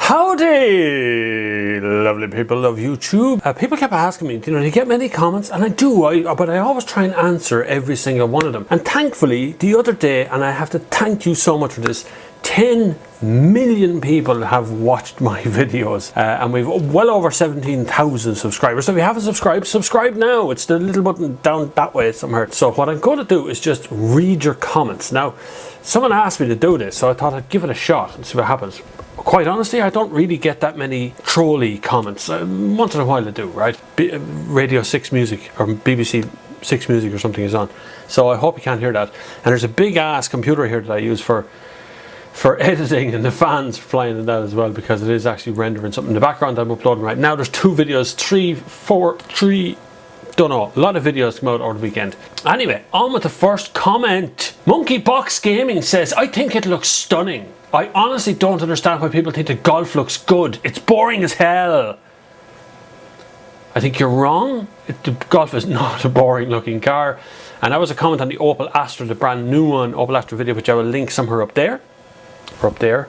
Howdy, lovely people of YouTube. People kept asking me, do you get many comments? And I do, but I always try and answer every single one of them. And thankfully, the other day, and I have to thank you so much for this, 10 million people have watched my videos and we've well over 17,000 subscribers. So if you haven't subscribed, subscribe now. It's the little button down that way somewhere. So what I'm going to do is just read your comments. Now, someone asked me to do this, so I thought I'd give it a shot and see what happens. Quite honestly, I don't really get that many trolly comments. Once in a while I do, right? Radio 6 Music or BBC 6 Music or something is on. So I hope you can't hear that. And there's a big ass computer here that I use for editing, and the fans flying in that as well, because it is actually rendering something in the background I'm uploading right now. There's 2 videos, 3, don't know, a lot of videos come out over the weekend. Anyway, on with the first comment. Monkey Box Gaming says, I think it looks stunning. I honestly don't understand why people think the Golf looks good. It's boring as hell. I think you're wrong. The Golf is not a boring looking car. And that was a comment on the Opel Astra, the brand new one, Opel Astra video, which I will link somewhere up there. Or up there.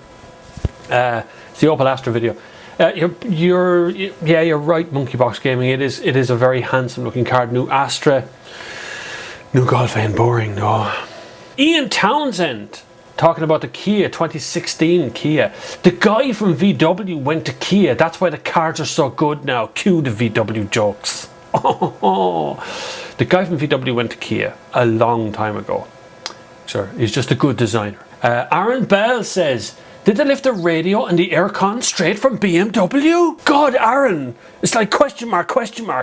It's the Opel Astra video. You're right, Monkey Box Gaming. It is a very handsome looking car. New Astra. New Golf ain't boring, no. Ian Townsend talking about the Kia 2016 Kia. The guy from VW went to Kia. That's why the cars are so good now. Cue the VW jokes. The guy from VW went to Kia a long time ago. Sure, he's just a good designer. Aaron Bell says, did they lift the radio and the aircon straight from BMW? God, Aaron, it's like question mark,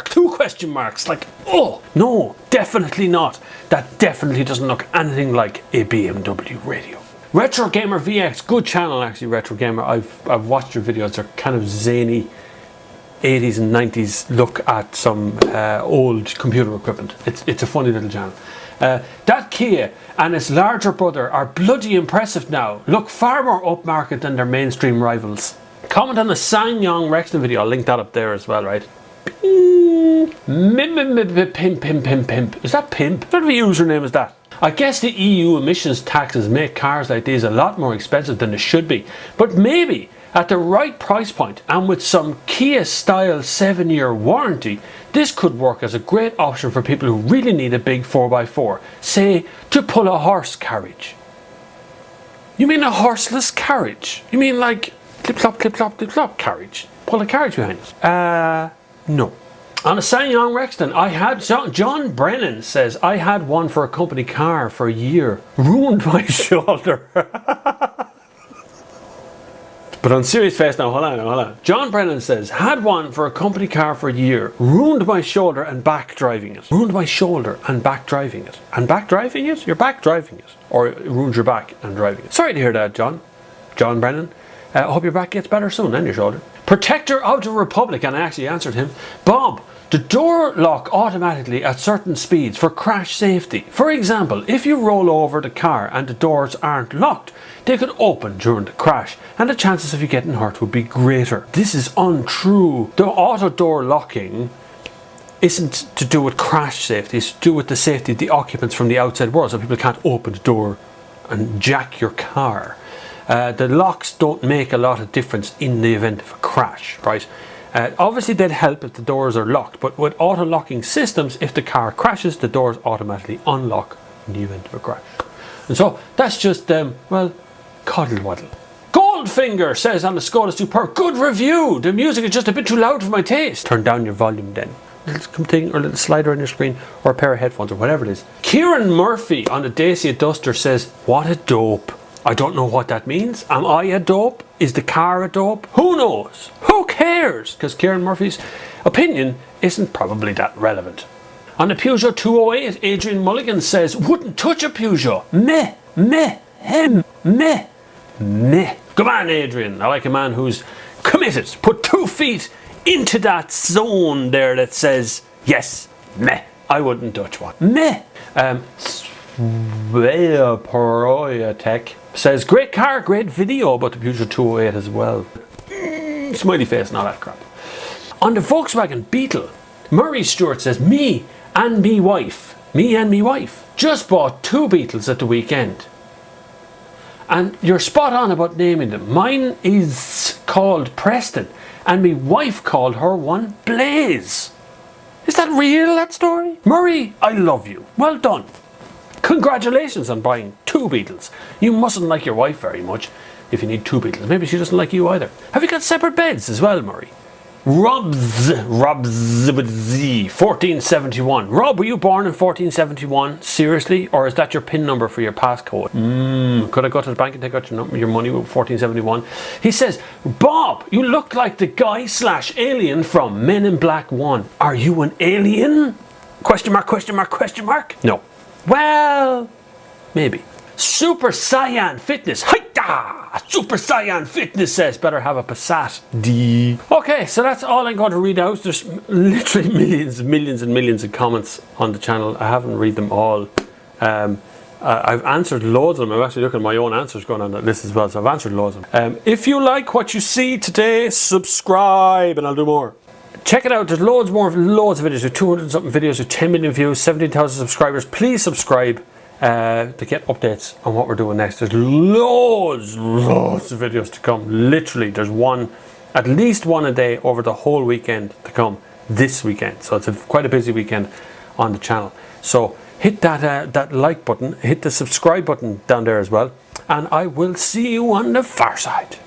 2 question marks. Like, oh, no, definitely not. That definitely doesn't look anything like a BMW radio. Retro Gamer VX, good channel actually, Retro Gamer. I've watched your videos. They're kind of zany 80s and 90s look at some old computer equipment. It's a funny little channel. That Kia and its larger brother are bloody impressive now. Look far more upmarket than their mainstream rivals. Comment on the SsangYong Rexton video. I'll link that up there as well, right? Pimp. Is that pimp? What kind of a username is that? I guess the EU emissions taxes make cars like these a lot more expensive than they should be. But maybe at the right price point and with some Kia style 7-year warranty, this could work as a great option for people who really need a big 4x4, say to pull a horse carriage. You mean a horseless carriage? You mean like clip clop carriage? Pull a carriage behind it? No. On a SsangYong Rexton, I had John Brennan says, I had one for a company car for a year. Ruined my shoulder. But on serious face now, hold on. John Brennan says, had one for a company car for a year. Ruined my shoulder and back driving it. Ruined my shoulder and back driving it. And back driving it? You're back driving it. Or it ruins your back and driving it. Sorry to hear that, John Brennan. I hope your back gets better soon and your shoulder. Protector of the Republic, and I actually answered him. Bob, the door lock automatically at certain speeds for crash safety. For example, if you roll over the car and the doors aren't locked, they could open during the crash and the chances of you getting hurt would be greater. This is untrue. The auto door locking isn't to do with crash safety, it's to do with the safety of the occupants from the outside world, so people can't open the door and jack your car. The locks don't make a lot of difference in the event of a crash, right? Obviously they'd help if the doors are locked, but with auto-locking systems, if the car crashes, the doors automatically unlock in the event of a crash. And so that's just, well, coddle waddle. Goldfinger says on the Skoda Superb, good review. The music is just a bit too loud for my taste. Turn down your volume then. A little thing, or a little slider on your screen, or a pair of headphones, or whatever it is. Kieran Murphy on the Dacia Duster says, what a dope. I don't know what that means. Am I a dope? Is the car a dope? Who knows? Who cares? Because Kieran Murphy's opinion isn't probably that relevant. On the Peugeot 208, Adrian Mulligan says, wouldn't touch a Peugeot. Meh. Come on, Adrian. I like a man who's committed. Put 2 feet into that zone there that says, yes, meh. I wouldn't touch one. Meh. Tech says, great car, great video about the Peugeot 208 as well. Smiley face and all that crap. On the Volkswagen Beetle, Murray Stewart says, me and me wife just bought 2 Beetles at the weekend. And you're spot on about naming them. Mine is called Preston, and me wife called her one Blaze. Is that real, that story? Murray, I love you. Well done. Congratulations on buying 2 beetles. You mustn't like your wife very much if you need 2 beetles. Maybe she doesn't like you either. Have you got separate beds as well, Murray? Robs with Z, 1471. Rob, were you born in 1471? Seriously? Or is that your PIN number for your passcode? Could I go to the bank and take out your money with 1471? He says, Bob, you look like the guy / alien from Men in Black 1. Are you an alien? Question mark, question mark, question mark? No. Well, maybe. Super Saiyan Fitness. Haita! Super Saiyan Fitness says better have a Passat D. Okay, so that's all I'm going to read out. There's literally millions and millions of comments on the channel. I haven't read them all. I've answered loads of them. I'm actually looking at my own answers going on that list as well, so I've answered loads of them. If you like what you see today, subscribe and I'll do more. Check it out. There's loads of videos with 200 and something videos with 10 million views, 17,000 subscribers. Please subscribe to get updates on what we're doing next. There's loads of videos to come. Literally, there's at least one a day over the whole weekend to come this weekend. So it's quite a busy weekend on the channel. So hit that like button, hit the subscribe button down there as well, and I will see you on the far side.